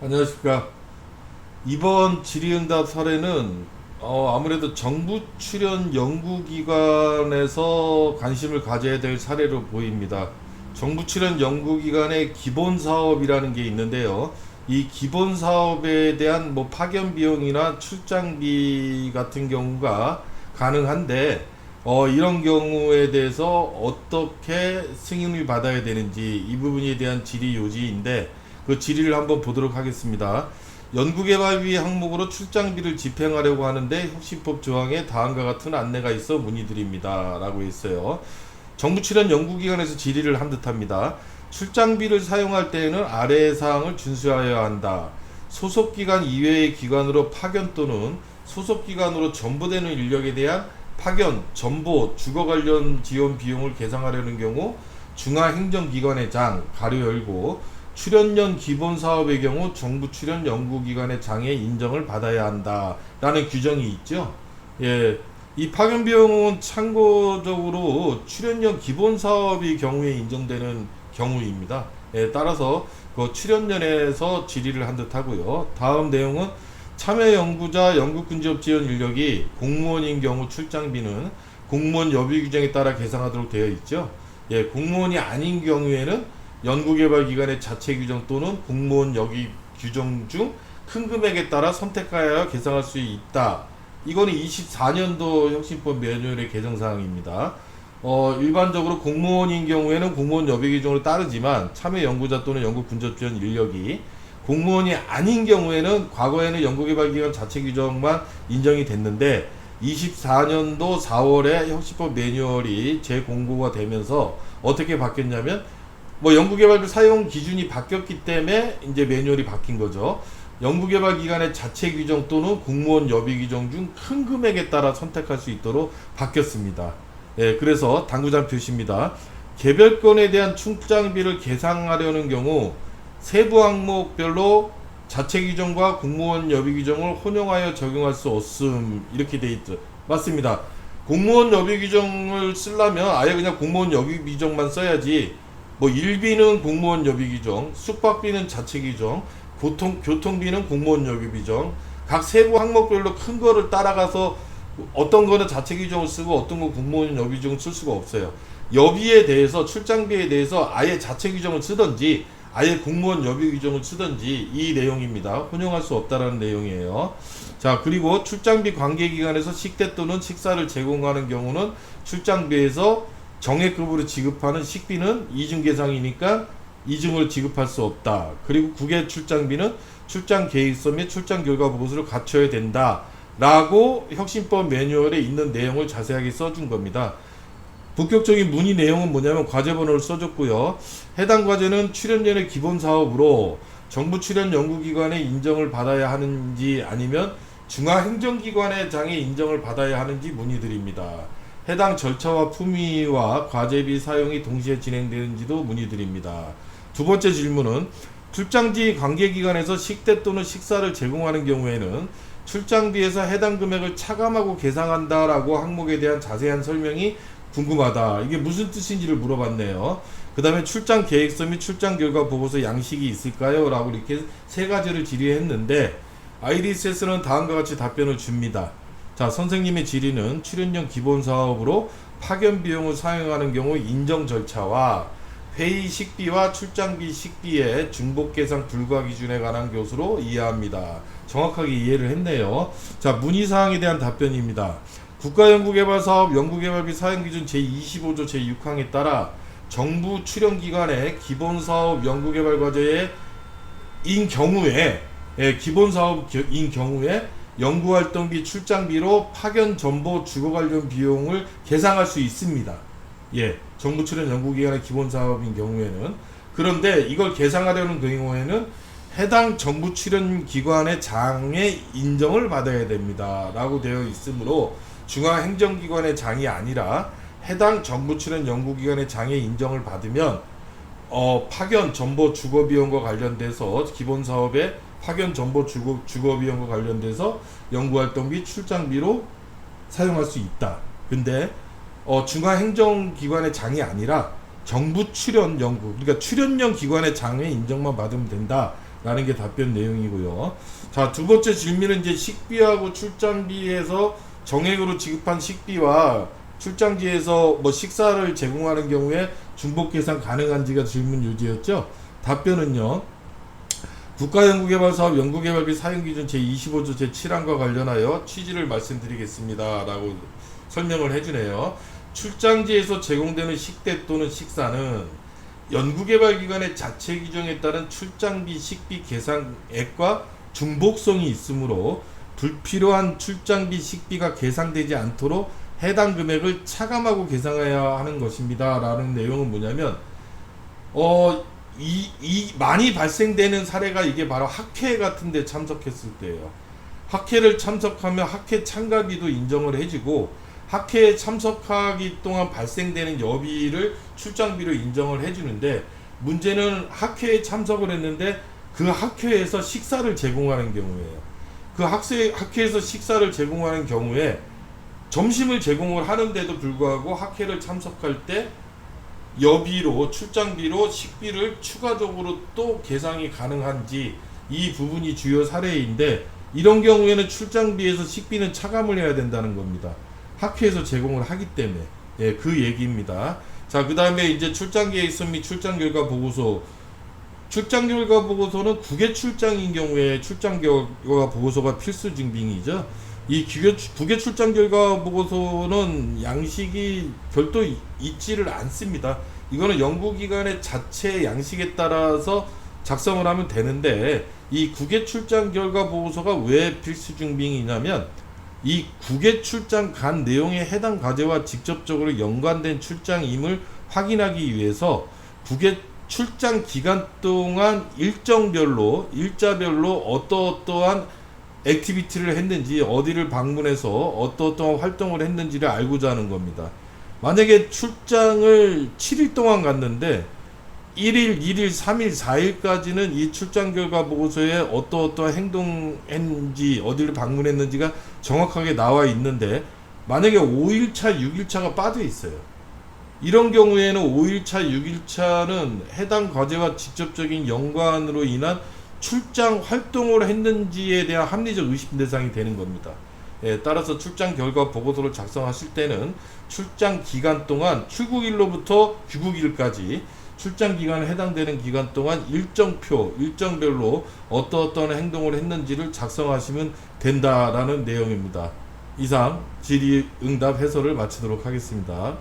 안녕하십니까. 이번 질의응답 사례는 아무래도 정부 출연 연구기관에서 관심을 가져야 될 사례로 보입니다. 정부 출연 연구기관의 기본 사업이라는 게 있는데요. 이 기본 사업에 대한 뭐 파견 비용이나 출장비 같은 경우가 가능한데 이런 경우에 대해서 어떻게 승인을 받아야 되는지 이 부분에 대한 질의 요지인데 그 질의를 한번 보도록 하겠습니다. 연구개발비 항목으로 출장비를 집행하려고 하는데 혁신법 조항에 다음과 같은 안내가 있어 문의드립니다. 라고 했어요. 정부 출연 연구기관에서 질의를 한 듯합니다. 출장비를 사용할 때에는 아래의 사항을 준수하여야 한다. 소속기관 이외의 기관으로 파견 또는 소속기관으로 전보되는 인력에 대한 파견, 전보, 주거 관련 지원 비용을 계상하려는 경우 중앙행정기관의 장, 가로 열고 출연연 기본 사업의 경우 정부 출연 연구기관의 장의 인정을 받아야 한다라는 규정이 있죠. 예, 이 파견 비용은 참고적으로 출연연 기본 사업의 경우에 인정되는 경우입니다. 예, 따라서 그 출연연에서 질의를 한 듯하고요. 다음 내용은 참여 연구자 연구근접 지원 인력이 공무원인 경우 출장비는 공무원 여비 규정에 따라 계상하도록 되어 있죠. 예, 공무원이 아닌 경우에는 연구개발기관의 자체 규정 또는 공무원 여기 규정 중 큰 금액에 따라 선택하여 계상할 수 있다. 이거는 24년도 혁신법 매뉴얼의 개정사항입니다. 일반적으로 공무원인 경우에는 공무원 여비 규정을 따르지만 참여 연구자 또는 연구 근접 지원 인력이 공무원이 아닌 경우에는 과거에는 연구개발기관 자체 규정만 인정이 됐는데 24년도 4월에 혁신법 매뉴얼이 재공고가 되면서 어떻게 바뀌었냐면 뭐 연구개발비 사용 기준이 바뀌었기 때문에 이제 매뉴얼이 바뀐 거죠. 연구개발기관의 자체 규정 또는 공무원 여비 규정 중 큰 금액에 따라 선택할 수 있도록 바뀌었습니다. 예, 그래서 당구장 표시입니다. 개별 건에 대한 출장비를 계상하려는 경우 세부 항목별로 자체 규정과 공무원 여비 규정을 혼용하여 적용할 수 없음 이렇게 돼 있죠. 맞습니다. 공무원 여비 규정을 쓰려면 아예 그냥 공무원 여비 규정만 써야지 뭐 일비는 공무원 여비 규정, 숙박비는 자체 규정, 교통비는 공무원 여비 규정, 각 세부 항목별로 큰 거를 따라가서 어떤 거는 자체 규정을 쓰고 어떤 건 공무원 여비 규정을 쓸 수가 없어요. 여비에 대해서 출장비에 대해서 아예 자체 규정을 쓰든지 아예 공무원 여비 규정을 쓰든지 이 내용입니다. 혼용할 수 없다라는 내용이에요. 자, 그리고 출장비 관계기관에서 식대 또는 식사를 제공하는 경우는 출장비에서 정액급으로 지급하는 식비는 이중계상이니까 이중을 지급할 수 없다. 그리고 국외 출장비는 출장 계획서 및 출장 결과 보고서를 갖춰야 된다. 라고 혁신법 매뉴얼에 있는 내용을 자세하게 써준 겁니다. 본격적인 문의 내용은 뭐냐면 과제 번호를 써줬고요. 해당 과제는 출연연의 기본 사업으로 정부 출연 연구기관의 인정을 받아야 하는지 아니면 중앙행정기관의 장의 인정을 받아야 하는지 문의드립니다. 해당 절차와 품위와 과제비 사용이 동시에 진행되는지도 문의드립니다. 두 번째 질문은 출장지 관계기관에서 식대 또는 식사를 제공하는 경우에는 출장비에서 해당 금액을 차감하고 계상한다라고 항목에 대한 자세한 설명이 궁금하다. 이게 무슨 뜻인지를 물어봤네요. 그 다음에 출장 계획서 및 출장 결과 보고서 양식이 있을까요? 라고 이렇게 세 가지를 질의했는데 IDSS는 다음과 같이 답변을 줍니다. 자, 선생님의 질의는 출연연 기본 사업으로 파견 비용을 사용하는 경우 인정 절차와 회의 식비와 출장비 식비의 중복 계상 불가 기준에 관한 교수로 이해합니다. 정확하게 이해를 했네요. 자, 문의사항에 대한 답변입니다. 국가연구개발사업 연구개발비 사용기준 제25조 제6항에 따라 정부 출연기관의 기본사업 연구개발과제인 경우에 기본사업인 경우에 연구활동비 출장비로 파견 전보 주거 관련 비용을 계상할 수 있습니다. 예, 정부 출연 연구기관의 기본사업인 경우에는. 그런데 이걸 계상하려는 경우에는 해당 정부 출연 기관의 장의 인정을 받아야 됩니다. 라고 되어 있으므로 중앙행정기관의 장이 아니라 해당 정부 출연 연구기관의 장의 인정을 받으면 파견 전보 주거 비용과 관련돼서 기본 사업의 파견 전보 주거 비용과 관련돼서 연구활동비 출장비로 사용할 수 있다. 근데 중앙행정기관의 장이 아니라 정부 출연 연구, 그러니까 출연연 기관의 장의 인정만 받으면 된다 라는 게 답변 내용이고요. 자, 두 번째 질문은 이제 식비하고 출장비에서 정액으로 지급한 식비와 출장지에서 뭐 식사를 제공하는 경우에 중복 계산 가능한지가 질문 요지였죠. 답변은요. 국가연구개발사업 연구개발비 사용기준 제25조 제7항과 관련하여 취지를 말씀드리겠습니다. 라고 설명을 해주네요. 출장지에서 제공되는 식대 또는 식사는 연구개발기관의 자체 규정에 따른 출장비 식비 계산액과 중복성이 있으므로 불필요한 출장비 식비가 계산되지 않도록 해당 금액을 차감하고 계산해야 하는 것입니다. 라는 내용은 뭐냐면 많이 발생되는 사례가 이게 바로 학회 같은 데 참석했을 때예요. 학회를 참석하면 학회 참가비도 인정을 해주고 학회에 참석하기 동안 발생되는 여비를 출장비로 인정을 해주는데, 문제는 학회에 참석을 했는데 그 학회에서 식사를 제공하는 경우예요. 그 학회에서 식사를 제공하는 경우에 점심을 제공을 하는데도 불구하고 학회를 참석할 때 여비로 출장비로 식비를 추가적으로 또 계산이 가능한지, 이 부분이 주요 사례인데, 이런 경우에는 출장비에서 식비는 차감을 해야 된다는 겁니다. 학회에서 제공을 하기 때문에. 예, 그 얘기입니다. 자, 그 다음에 이제 출장 계획서 및 출장 결과 보고서. 출장 결과 보고서는 국외 출장인 경우에 출장 결과 보고서가 필수 증빙이죠. 이 국외 출장 결과 보고서는 양식이 별도 있지를 않습니다. 이거는 연구기관의 자체 양식에 따라서 작성을 하면 되는데, 이 국외 출장 결과 보고서가 왜 필수 증빙이냐면, 이 국외 출장 간 내용에 해당 과제와 직접적으로 연관된 출장임을 확인하기 위해서 국외 출장 기간 동안 일자별로 어떠한 액티비티를 했는지, 어디를 방문해서 어떠한 활동을 했는지를 알고자 하는 겁니다. 만약에 출장을 7일 동안 갔는데 1일, 2일, 3일, 4일까지는 이 출장 결과 보고서에 어떠한 행동했는지, 어디를 방문했는지가 정확하게 나와 있는데, 만약에 5일차, 6일차가 빠져 있어요. 이런 경우에는 5일차, 6일차는 해당 과제와 직접적인 연관으로 인한 출장 활동을 했는지에 대한 합리적 의심 대상이 되는 겁니다. 예, 따라서 출장 결과 보고서를 작성하실 때는 출장 기간 동안 출국일로부터 귀국일까지 출장 기간에 해당되는 기간 동안 일정별로 어떠한 행동을 했는지를 작성하시면 된다라는 내용입니다. 이상 질의응답 해설을 마치도록 하겠습니다.